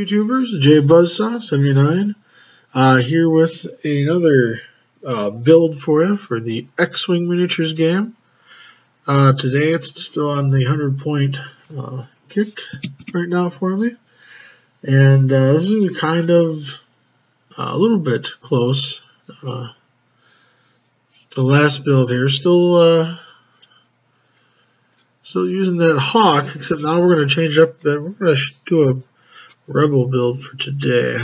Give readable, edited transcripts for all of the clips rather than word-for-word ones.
YouTubers? JBuzzsaw79 here with another build for you for the X-Wing Miniatures game. Today it's still on the 100-point kick right now for me, and this is kind of a little bit close. The last build here, still using that Hawk, except now we're going to change up. We're going to do a Rebel build for today.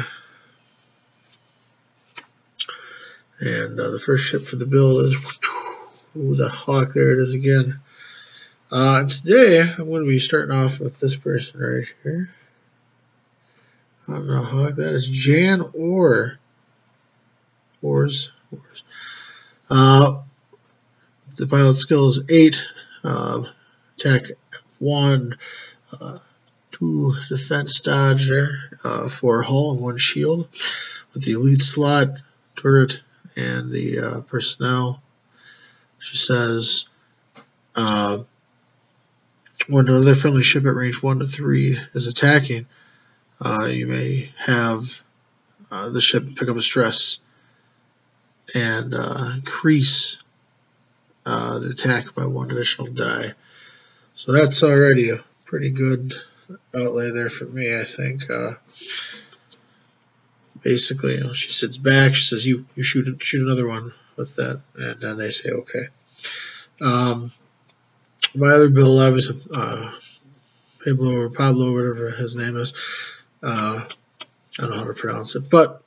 And the first ship for the build is the Hawk. There it is again. Today I'm going to be starting off with this person right here. I don't know, Hawk. That is Jan Ors. The pilot skill is 8. Attack F1. 2 defense dodge there, 4 hull and 1 shield, with the elite slot, turret, and the personnel. She says, when another friendly ship at range 1 to 3 is attacking, you may have the ship pick up a stress and increase the attack by 1 additional die. So that's already a pretty good outlay there for me, I think. Basically, you know, she sits back, she says, you shoot another one with that, and then they say okay. My other build, obviously, Pablo, whatever his name is, I don't know how to pronounce it, but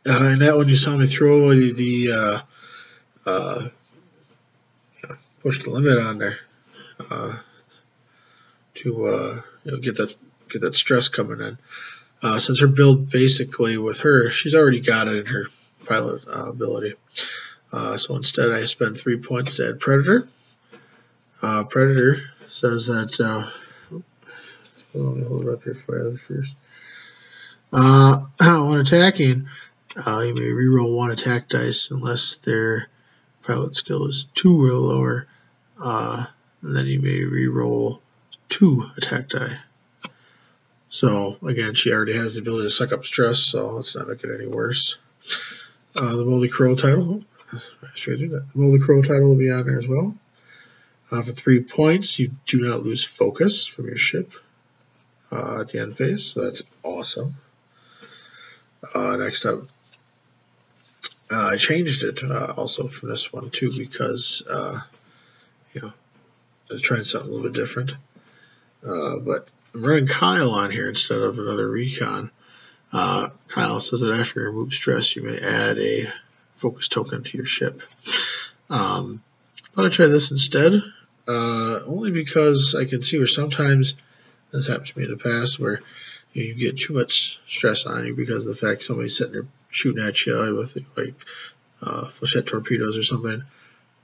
in that one you saw me throw the push the limit on there to get that stress coming in. Since her build basically with her, she's already got it in her pilot ability. So instead I spend 3 points to add Predator. Predator says that, let me hold it up here for you first. When attacking, you may reroll 1 attack dice unless their pilot skill is 2 or lower. And then you may reroll 2 attack die. So again, she already has the ability to suck up stress, so let's not make it any worse. The Moldy Crow title, the Moldy Crow title will be on there as well. For 3 points, you do not lose focus from your ship at the end phase, so that's awesome. Next up, I changed it also from this one too because I was trying something a little bit different. But I'm running Kyle on here instead of another recon. Kyle says that after you remove stress, you may add a focus token to your ship. Thought I'd try this instead, only because I can see where sometimes this happened to me in the past, where you get too much stress on you because of the fact somebody's sitting there shooting at you with like flechette torpedoes or something.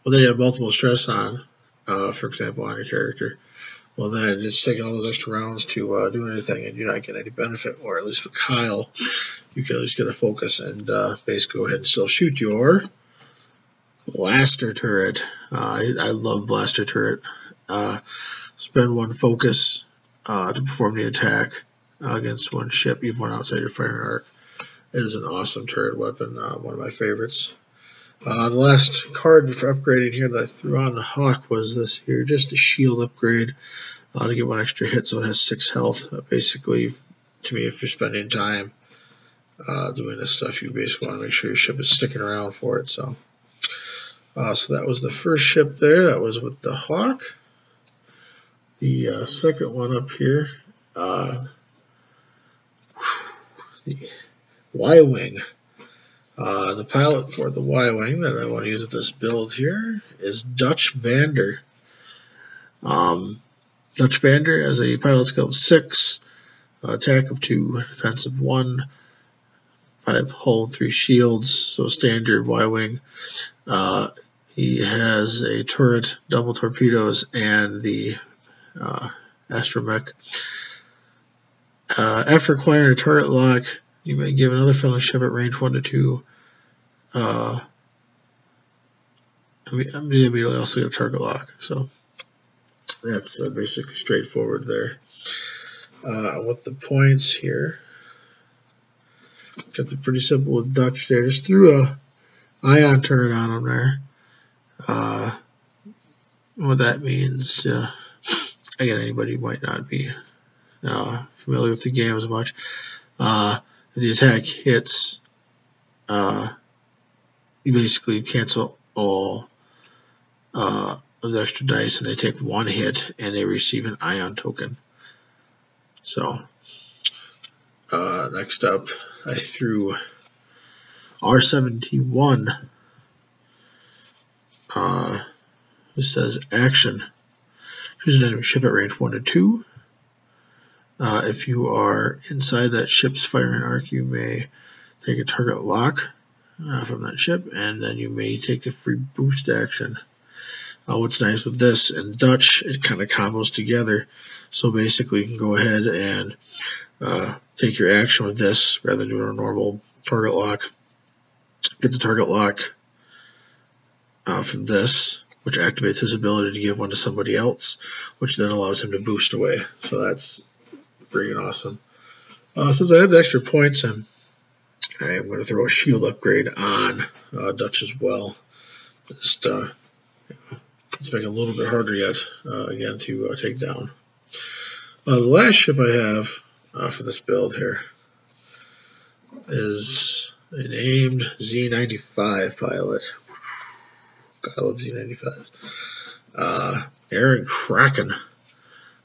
Well, then you have multiple stress on, for example, on your character. Well, then it's taking all those extra rounds to do anything, and you're not getting any benefit. Or at least for Kyle, you can at least get a focus and basically go ahead and still shoot your blaster turret. I love blaster turret. Spend 1 focus to perform the attack against 1 ship, even one outside your firing arc. It is an awesome turret weapon, one of my favorites. The last card for upgrading here that I threw on the Hawk was this here, just a shield upgrade to get 1 extra hit, so it has 6 health. Basically, to me, if you're spending time doing this stuff, you basically want to make sure your ship is sticking around for it. So that was the first ship there. That was with the Hawk. The second one up here, the Y-Wing. The pilot for the Y-Wing that I want to use with this build here is Dutch Vander. Dutch Vander has a pilot skill of 6, attack of 2, defense of 1, 5 hull and 3 shields, so standard Y-Wing. He has a turret, double torpedoes, and the astromech. After acquiring a turret lock, you may give another friendly ship at range 1 to 2. Immediately also get a target lock. So that's basically straightforward there. With the points here, kept it pretty simple with Dutch there. Just threw a ion turret on him there. What that means, again, anybody might not be familiar with the game as much. If the attack hits, you basically cancel all of the extra dice, and they take one hit, and they receive an ion token. So, next up, I threw R71. This says action. Choose an enemy ship at range 1 to 2. If you are inside that ship's firing arc, you may take a target lock from that ship, and then you may take a free boost action. What's nice with this, in Dutch, it kind of combos together. So basically, you can go ahead and take your action with this rather than doing a normal target lock. Get the target lock from this, which activates his ability to give one to somebody else, which then allows him to boost away. So that's freaking awesome. Since I had the extra points, and I am going to throw a shield upgrade on Dutch as well. Just to make it a little bit harder yet, again, to take down. The last ship I have for this build here is an aimed Z95 pilot. I love Z95s. Aaron Kraken,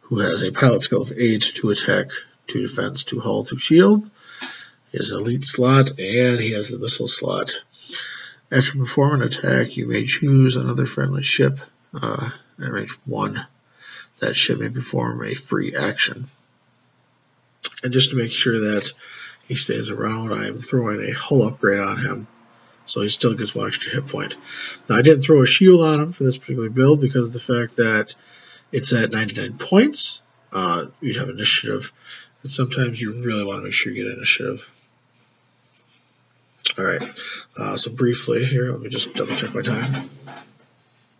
who has a pilot skill of 8, 2 attack, 2 defense, 2 hull, 2 shield. He has an elite slot, and he has the missile slot. After performing an attack, you may choose another friendly ship at range 1. That ship may perform a free action. And just to make sure that he stays around, I am throwing a hull upgrade on him, so he still gets 1 extra hit point. Now, I didn't throw a shield on him for this particular build because of the fact that it's at 99 points. You'd have initiative, and sometimes you really want to make sure you get initiative. Alright, so briefly here, let me just double check my time.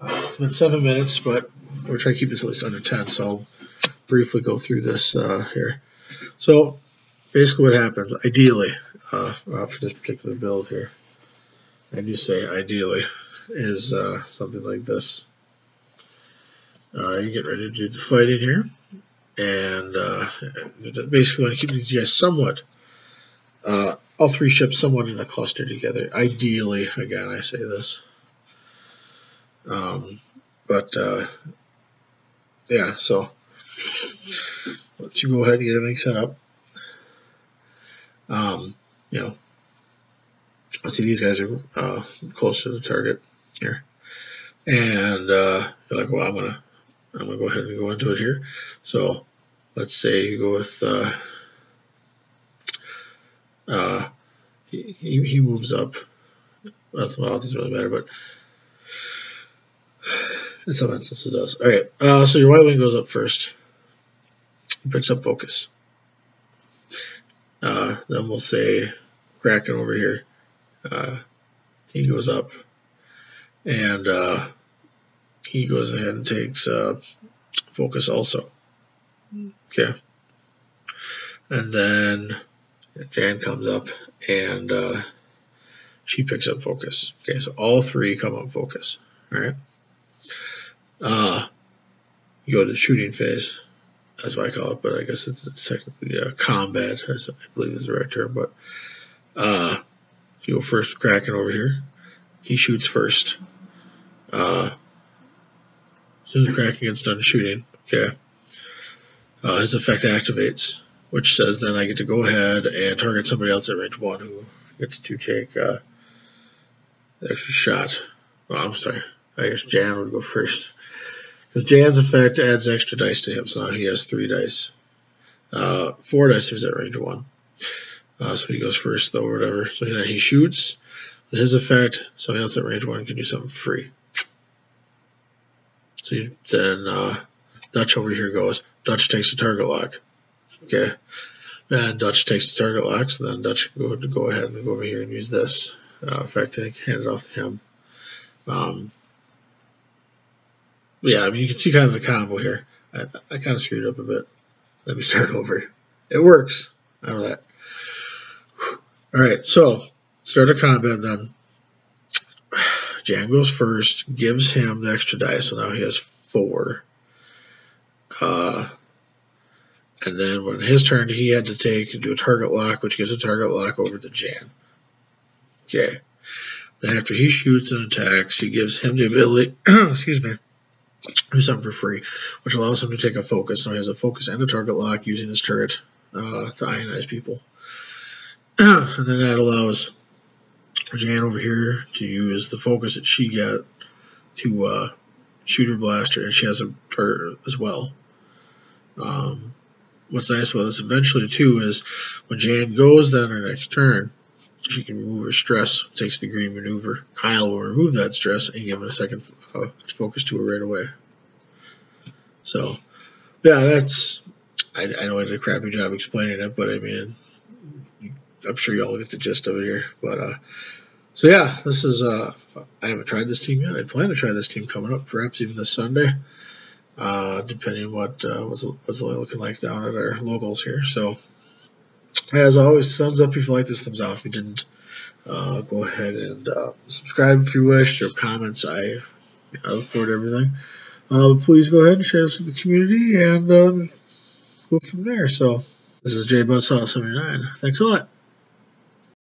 It's been 7 minutes, but we're trying to keep this at least under 10, so I'll briefly go through this here. So, basically what happens, ideally, for this particular build here, I do say ideally, is something like this. You get ready to do the fighting here, and basically want to keep these guys somewhat, all 3 ships somewhat in a cluster together. Ideally, again, I say this. Yeah, so let you go ahead and get everything set up. Let's see, these guys are close to the target here, and you're like, well, I'm gonna go ahead and go into it here. So let's say you go with he moves up. Well, it doesn't really matter, but in some instances it does. All right, so your white wing goes up first. He picks up focus. Then we'll say Kraken over here. He goes up, and he goes ahead and takes focus also. Okay. And then Jan comes up, and she picks up focus. Okay, so all 3 come up focus. All right. You go to the shooting phase. That's what I call it, but I guess it's technically combat, I believe is the right term. But you go first, Kraken over here. He shoots first. As soon as Kraken gets done shooting, okay, his effect activates, which says then I get to go ahead and target somebody else at range 1 who gets to take the extra shot. Well, I'm sorry. I guess Jan would go first. Because Jan's effect adds extra dice to him, so now he has 3 dice. 4 dice if he's at range 1. So he goes first, though, or whatever. So then he shoots. With his effect, somebody else at range 1 can do something free. So then Dutch over here goes. Dutch takes the target lock. Okay. And Dutch takes the target lock, so then Dutch can go ahead and go over here and use this effect and hand it off to him. Yeah, I mean, you can see kind of the combo here. I kind of screwed up a bit. Let me start over. It works. I know that. Alright, so start a combat then. Jan goes first, gives him the extra die, so now he has 4. And then when his turn, he had to do a target lock, which gives a target lock over to Jan. Okay. Then after he shoots and attacks, he gives him the ability, excuse me, do something for free, which allows him to take a focus. So he has a focus and a target lock using his turret to ionize people. And then that allows Jan over here to use the focus that she got to shoot her blaster, and she has a turret as well. What's nice about this eventually too is when Jan goes then her next turn, she can remove her stress, takes the green maneuver. Kyle will remove that stress and give it a second focus to her right away. So, yeah, that's, I know I did a crappy job explaining it, but I mean, I'm sure y'all get the gist of it here. But, so yeah, this is, I haven't tried this team yet. I plan to try this team coming up, perhaps even this Sunday. Depending on what's looking like down at our locals here. So, as always, thumbs up if you like this, thumbs down if you didn't. Go ahead and subscribe if you wish, or comments. I look forward to everything. Please go ahead and share this with the community and go from there. So, this is JBuzzsaw79. Thanks a lot.